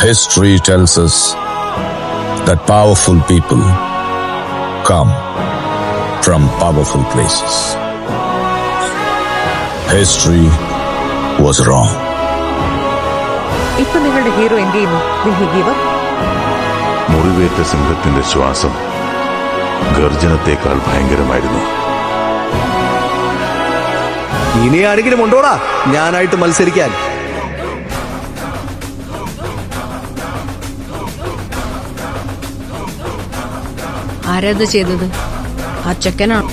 History tells us that powerful people come from powerful places. History was wrong. ഇപ്പൊ നിങ്ങളുടെ hero എന്ത് ചെയ്യുന്നു? Will he give up? മുറിവേറ്റ സിംഹത്തിന്റെ ശ്വാസം ഗർജനത്തെക്കാൾ ഭയങ്കരമായിരുന്നു. ഇനി ആരെങ്കിലും ഉണ്ടോടാ ഞാനായിട്ട് മത്സരിക്കാൻ? ആരത് ചെയ്തത്? ആ ചെക്കനാണ്.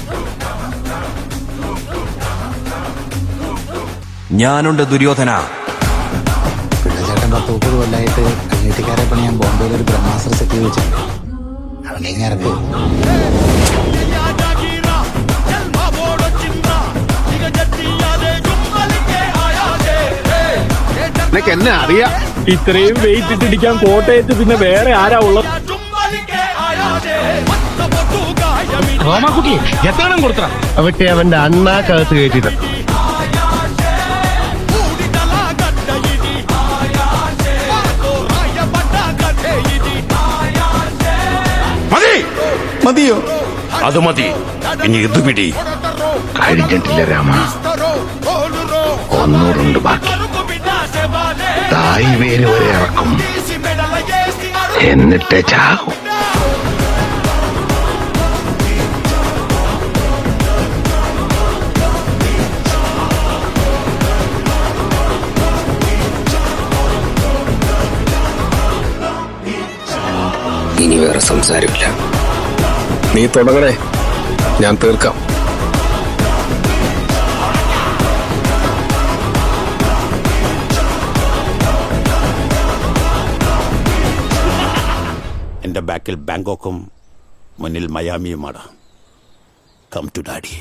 ഞാനുണ്ട് ദുര്യോധന. പിള്ളച്ചേട്ടൻ 10-30 കൊല്ലമായിട്ട് കമ്മ്യൂണിറ്റിക്കാരെ പണിയാൻ ബോംബെയിൽ ഒരു ബ്രഹ്മാസ്ത്ര സെറ്റ് ചെയ്ത് വെച്ചിട്ടുണ്ട്. അവനെ ഇറക്കും. എന്നെ അറിയാം. ഇത്രയും വെയിറ്റ് ഇട്ടിടിക്കാൻ കോട്ടയത്ത് പിന്നെ വേറെ ആരാ ഉള്ളത്? റോമാക്കുട്ടി എത്രണ്ണം കൊടുത്ത അവട്ടെ അവന്റെ അണ്ണാക്കകത്ത് കയറ്റിട്ട് മതിയോ? അത് മതി. ഇനി ഇത് പിടി. കഴിഞ്ഞിട്ടില്ല രാമ, ഒന്നൂറുണ്ട് ബാക്കി. തായ് വേര് വരെ ഇറക്കും, എന്നിട്ട് ചാകും. ഇനി വേറെ സംസാരമില്ല. നീ തുടങ്ങണേ, ഞാൻ തീർക്കാം. എന്റെ ബാക്കിൽ ബാങ്കോക്കും മുന്നിൽ മയാമിയുമാണ്. Come to daddy.